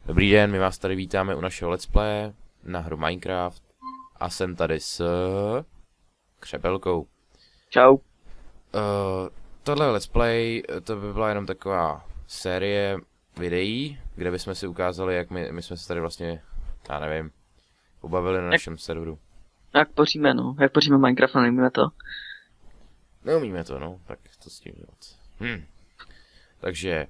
Dobrý den, my vás tady vítáme u našeho let's play na hru Minecraft a jsem tady s Křepelkou. Čau. Tohle let's play, to by byla jenom taková série videí, kde bychom si ukázali, jak my jsme se tady vlastně, já nevím, pobavili na našem serveru. Jak poříme, no? Jak poříme Minecraft, no nevíme to. Neumíme to, no, tak to s tím dělat. Takže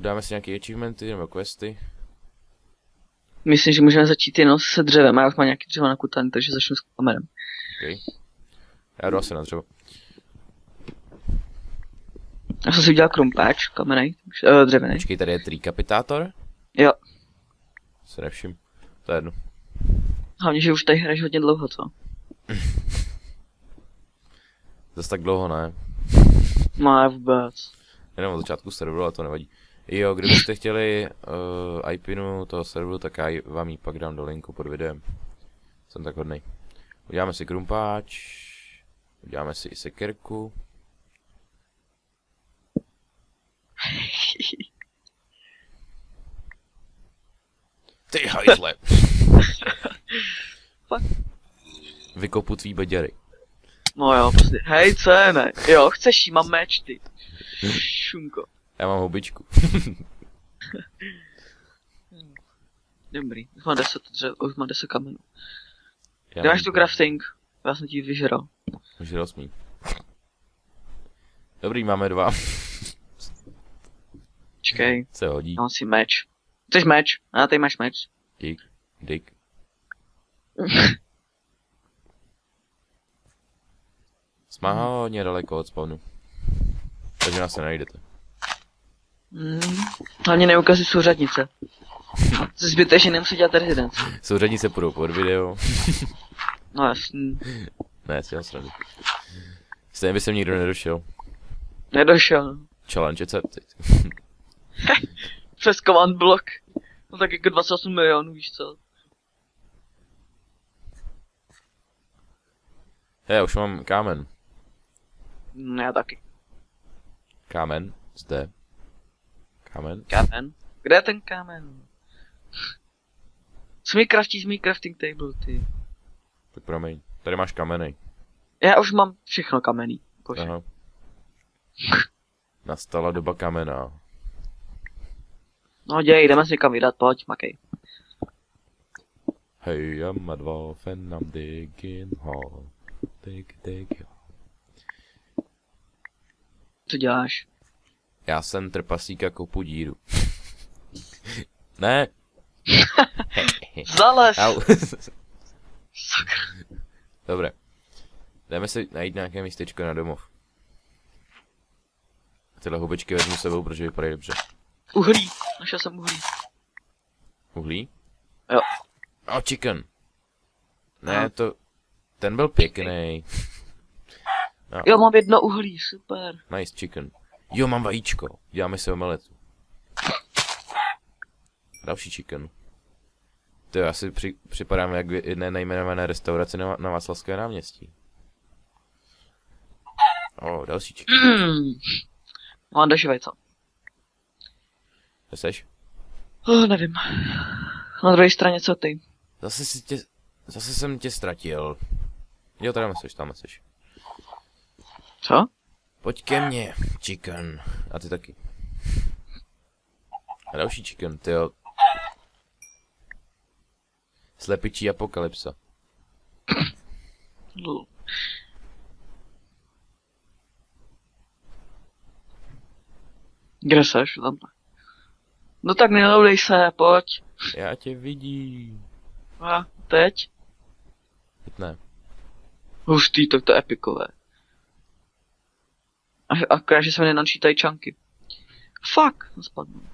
dáme si nějaké achievementy nebo questy. Myslím, že můžeme začít jenom se dřevem, já už mám nějaký dřevo nakutaný, takže začnu s kamerem. Okay. Já jdu asi na dřevo. Já jsem si udělal krumpáč, kamenej, dřevěnej. Počkej, tady je trikapitátor? Jo. Se nevšim. To je jedno. Hlavně, že už tady hraješ hodně dlouho, co? Zase tak dlouho ne. No, vůbec. Jenom od začátku serveru, ale to nevadí. Jo, kdybyste chtěli IPinu toho serveru, tak já vám ji pak dám do linku pod videem. Jsem tak hodnej. Uděláme si krumpáč. Uděláme si i sekerku. Ty hajzle. Vykopu tvý beďary. No jo, prostě. Hej, co je, ne? Jo, chceš jí, mám meč, ty. Šunko. Já mám houbičku. Dobrý, už mám 10 dřev, už mám 10 kamenů. Kde máš tu crafting? Já jsem ti vyžral. Vyžral smí. Dobrý, máme 2. Čekej, Se hodí. mám si meč. Chceš meč? A tady máš meč. Dík. Jsme hodně daleko od spawnu. Takže nás se najdete. Hlavně neukazuj souřadnice. To zbytečně nemusí dělat rezidenci. Souřadnice půjdou pod video. No jasný. Ne, si srandu. Stejně by sem nikdo nedošel. Nedošel. Challenge accepted. Přes command block. No tak jako 28 milionů, víš co? Já už mám kámen. Já taky. Kámen. Zde. Kámen. Kámen? Kde je ten kámen? Co mi craftíš mý crafting table, ty? Tak promiň. Tady máš kamenej. Já už mám všechno kamenný. Kože. Aha. Nastala doba kamena. No děj, jdeme si někam vydat, pojď, makej. Hey, I'm a dwarf and I'm digging hole. Dig. Co děláš? Já jsem trpasík a kopu díru. Ne. Zales! Au. Sakra. Dobré. Jdeme si najít nějaké místečko na domov. Tyhle hubičky vezmu sebou, protože vypadají dobře. Uhlí, našel jsem uhlí. Uhlí? Jo. Oh, chicken. Ne, Aha. to... Ten byl pěkný. No. Jo, mám jedno uhlí, super. Nice chicken. Jo, mám vajíčko. Děláme si omeletu. Další chicken. To asi připadáme jak v jedné nejmenované restauraci na Václavské náměstí. Další chicken. Mám doživej, co? Kde seš? Nevím. Na druhé straně co ty? Zase jsem tě ztratil. Jo, tam seš. Co? Pojď ke mně, chicken. A ty taky. A další chicken, tyjo. Slepičí apokalypsa. Lul. Kde seš? Tamhle. No tak neloulej se, pojď. Já tě vidím. A teď? Teď ne. Hustý, tak to je epikové. Akorát, že se mi nenačítají čanky. Fuck, spadnu.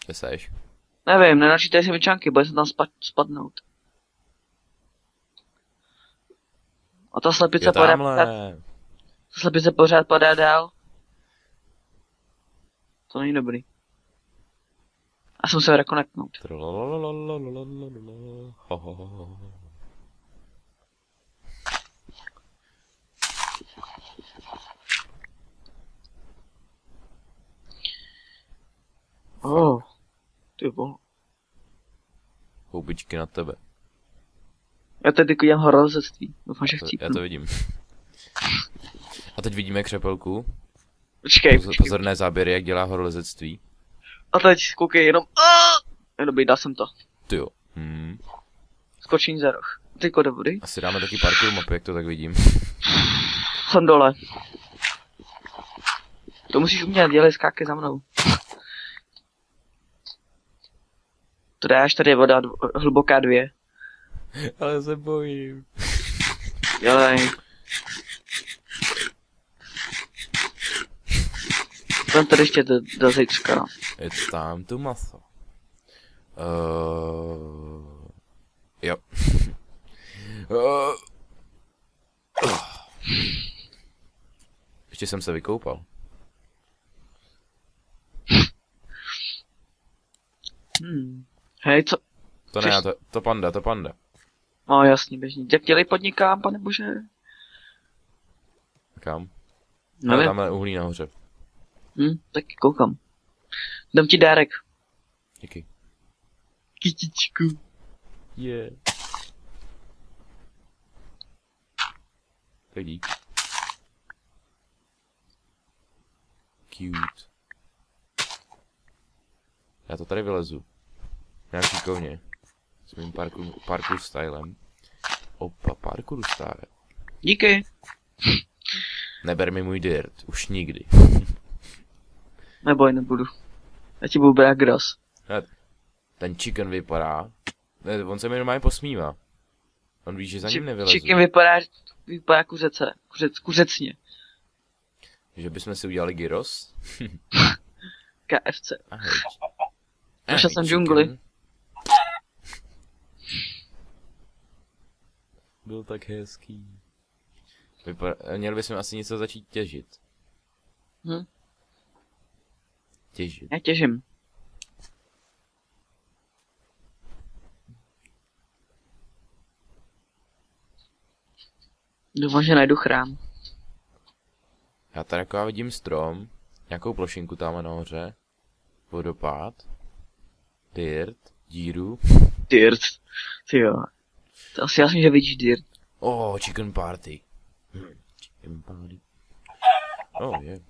Kde seš? Nevím, nenačítají se mi čanky, bude se tam spadnout. A ta slepice pořád padá dál. To není dobrý. A jsem se rekonektnout. Ty vole. Houbičky na tebe. Já tady dělám horolezectví. Doufám, že chcípnu. Já to vidím. A teď vidíme křepelku. Počkej. Pozorné záběry, jak dělá horolezectví. A teď koukej jenom. Dobrý, dal jsem to. Ty jo. Skočení za roh. Teďko do vody. Asi dáme taky parkour mapy, jak to tak vidím. Jsem dole. To musíš umět, dělej skáky za mnou. To dáš, tady je voda, hluboká 2. Ale se bojím. Dělej. Jsem tady ještě do zítřka, no. It's time to muscle. Jo. Ještě jsem se vykoupal. Hej, co? To ne, to panda. No jasně, běžný. Jak dělej podnikám, pane bože? Kam? Nevím. Tamhle uhlí nahoře. Tak koukám. Dám ti dárek. Díky. Kytičku. Yeah. Tak dík. Cute. Já to tady vylezu. Nějaký kovně. S mým parkour stylem. Opa, parkour style. Díky. Neber mi můj dirt, už nikdy. Neboj, nebudu. Já ti budu brát gras. Ten chicken vypadá. Ne, on se mi normálně posmívá. On ví, že za ním nevylezu. Chicken vypadá kuřecně. Že bychom si udělali gyros? KFC. Ahoj. Našel jsem džungli. Byl tak hezký. Měli bychom asi něco začít těžit. Těžit. Já těžím. Doufám, že najdu chrám. Já tady jako vidím strom, nějakou plošinku tam nahoře, vodopád, dirt, díru. Dirt, ty jo. To asi jasně, že vidíš dirt. Chicken party. Chicken party. Je.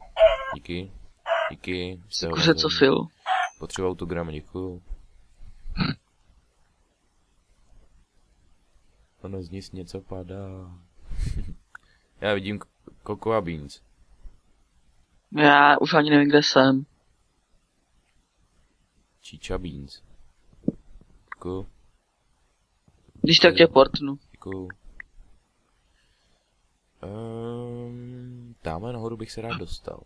Díky. Díky. Kuře co fil. Potřebuji autogram, děkuju. Ono z nic něco padá. Já vidím cocoa beans. Já už ani nevím, kde jsem. Chicha beans. Děkuju. Když tak tě portnu. Děkuju. Tamhle nahoru bych se rád dostal.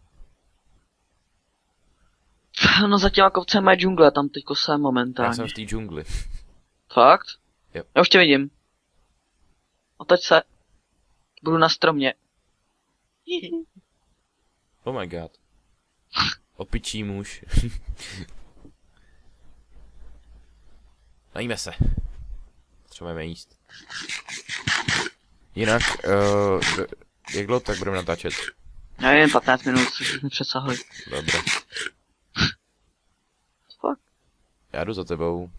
No za těma kopcem má džungle, tam teďko jsem momentálně. Já jsem v té džungli. Fakt? Jo. Já už tě vidím. A teď se... Budu na stromě. Oh my god. Opičí muž. Najíme se. Potřebujeme jíst. Jinak, jak dlouho tak budeme natáčet? Já jen 15 minut, což jsme přesahli. Dobré. Fuck. Já jdu za tebou.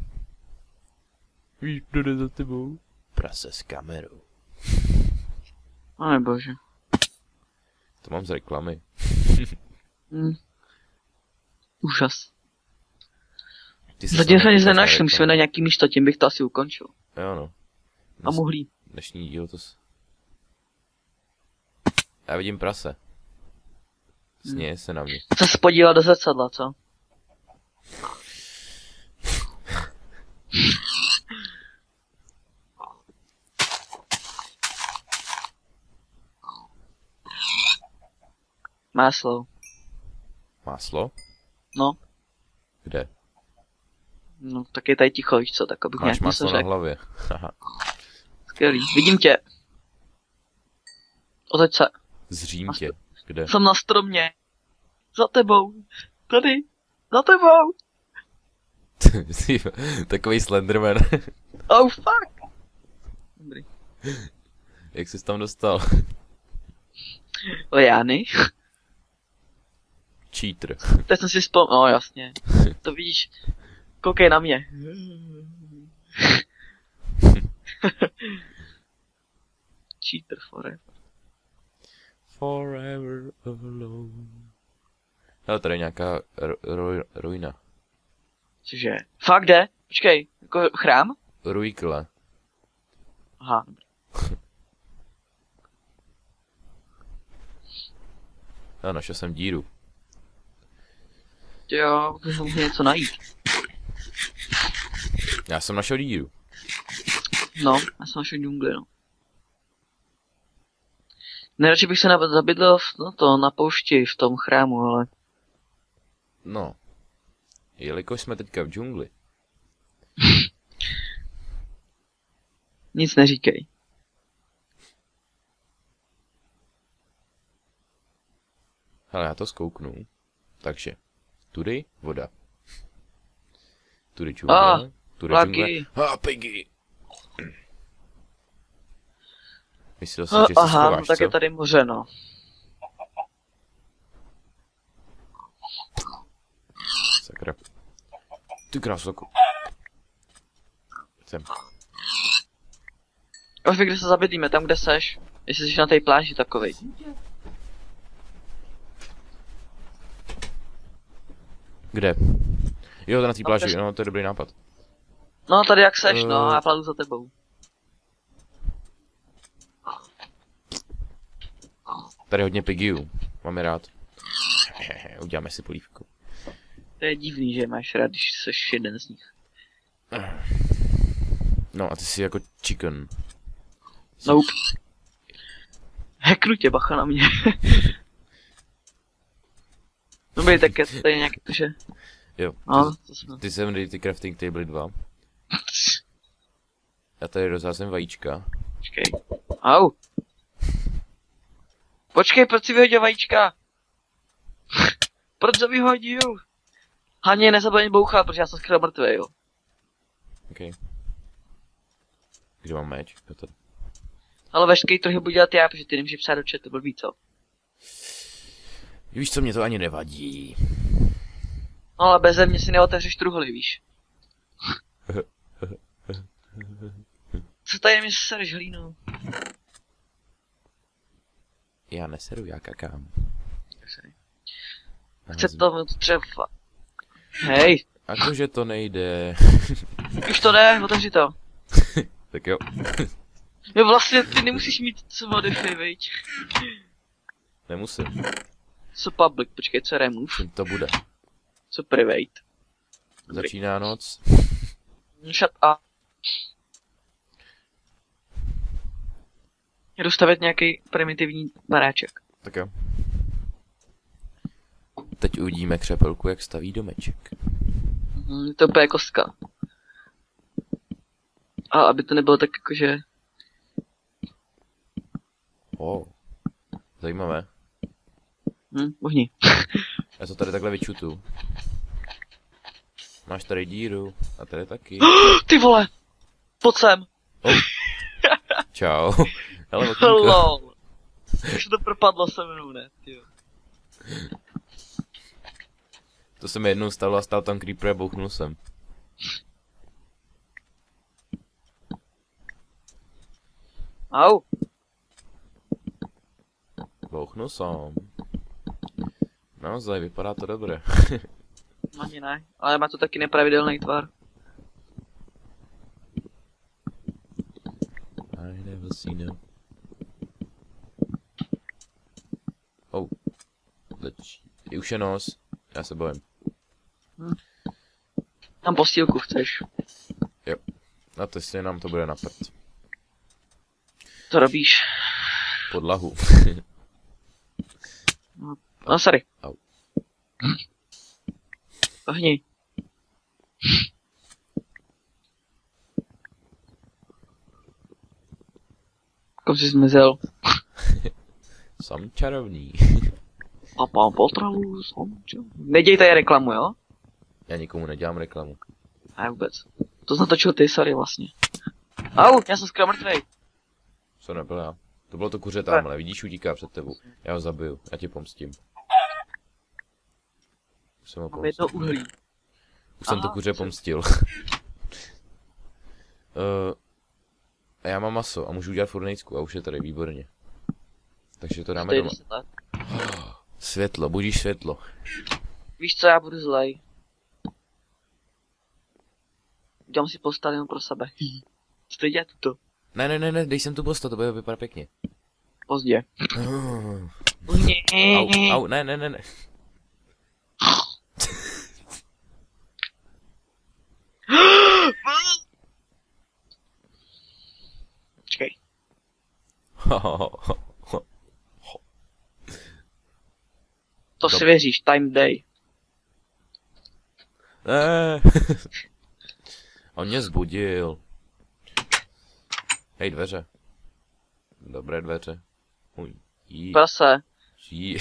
Víš, kdo jde za tebou? Prase s kamerou. Pane bože. To mám z reklamy. Úžas. Zatím jsme nic nenašli, musíme na nějaký místo, tím bych to asi ukončil. Jo no. A mohli. Dnešní díl to... Já vidím prase. Sněje se na mě. Chce se podívat do zrcadla, co? Máslo. Máslo? No. Kde? No, tak je tady ticho, víš co, tak abych nějak něco řekl. Máš máslo na hlavě. Skvělý, vidím tě. Otoč se. Zřím tě. Kde? Jsem na stromě. Za tebou. Tady. Za tebou. Takový Slenderman. Oh fuck. Dobrý. Jak jsi tam dostal? Liány. Cheater. Teď jsem si vzpomněl, no jasně. To vidíš. Koukej na mě. Cheater forever. Forever alone. Hele, tady je nějaká ruina. Cože? Fakt jde? Počkej, jako chrám? Ruikle. Aha, dobrý. Já našel jsem díru. Jo, můžu něco najít. Já jsem našel díru. No, já jsem našel džungli, no. Nejradši bych se zabydlel na poušti, v tom chrámu, ale... No. Jelikož jsme teďka v džungli. Nic neříkej. Hele, já to zkouknu. Takže. Tudy voda. Tudy džungle. Tudy džungle. Piggy. Myslel jsem, že se aha, schováš, no tak co? je tady moře, no. Sakra. Ty krásoko. Jsem. Už vy, kde se zabydlíme, tam, kde seš. Jestli jsi na té pláži takovej. Kde? Jo, to na té No, pláži, kde- no, to je dobrý nápad. No, tady jak seš, no, já pladu za tebou. Tady je hodně pigiů. Mám je rád. Uděláme si polívku. To je divný, že je máš rád, když seš jeden z nich. No a ty jsi jako chicken. Nope. Hacknu tě, bacha na mě. Dobrý, tak je tady nějaký to, že... Jo. No, to jsme... Ty jsem ty crafting table 2. Já tady rozházím vajíčka. Počkej. Au. Počkej, proč si vyhodil vajíčka? Proč to vyhodil? Haně, nezapomeň bouchat, protože já jsem skoro mrtvý, jo. OK. Kde mám meč? Jo, tady. Ale veškerý trhy budu dělat já, protože ty nemůžeš psát do chatu, blbý, co? Víš co, mě to ani nevadí. No ale beze mě si neotevřeš truhly, víš. Co tady mi sereš hlínu? Já neseru, já kakám. Chce to třeba. Hej, Jakože to nejde. už to jde, otevři to. Tak jo. Jo, vlastně ty nemusíš mít co modify, viď? Nemusím. Co public, počkej, co remove? Čím to bude? Co private? Začíná noc. Shut up. Jdu stavět nějaký primitivní baráček. Tak jo. Teď uvidíme křepelku, jak staví domeček. To je úplně kostka. A aby to nebylo tak jakože... Zajímavé. Ohni. Já to tady takhle vyčutu. Máš tady díru. A tady taky. Ty vole! Pojď sem! Čau. Hele, Lol. Už to propadlo se mnou, ne? Tyjo. To se mi jednou stalo a stál tam creeper a bouchnul jsem. Au. Bouchnul jsem. Naozaj, vypadá to dobře. Ani ne, ale má to taky nepravidelný tvar. I never seen him. Už je nos. Já se bojím. Tam postýlku chceš. Jo. A to jestli nám to bude na prd. To robíš. Podlahu. No sorry. Au. Ohni. Kom jsi zmizel. Jsem čarovný. Papám potravu, jsem čarovný. Neděj tady reklamu, jo? Já nikomu nedělám reklamu. Ne vůbec. To jsi natočil ty, sorry vlastně. Au, já jsem skoro mrtvej. Co nebyl já? To bylo to kuře tamhle, vidíš, utíká před tebou. Já ho zabiju, já tě pomstím. Jsem ho Mám jedno pomstil. uhlí. Už jsem to kuře pomstil. A já mám maso a můžu udělat furnejsku a už je tady, výborně. Takže to dáme doma. Světlo, budíš světlo. Víš co, já budu zlej. Udělám si postel jenom pro sebe. Chci dělat to. Ne, dej sem tu postel, to bude vypadat pěkně. Pozdě. Au, ne. Počkej. To si věříš, time day. Ne. On mě zbudil. Hej, dveře. Dobré dveře. Prase. Jí.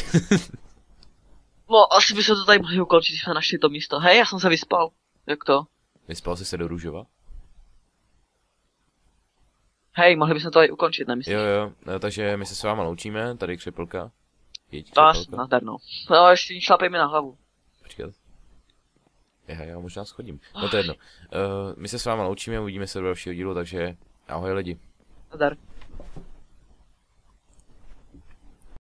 No, asi by se to tady mohli ukončit, když jsme našli to místo. Hej, já jsem se vyspal. Jak to? Vyspal jsi se do Růžova? Hej, mohli bychom to tady ukončit, nemyslíš? Jo, takže my se s váma loučíme, tady Křepelka. To až nadarno. No, ještě šlapej mi na hlavu. Počkat. Já možná schodím. No to je jedno. My se s váma loučíme, uvidíme se do dalšího dílu, takže ahoj lidi. Nadar.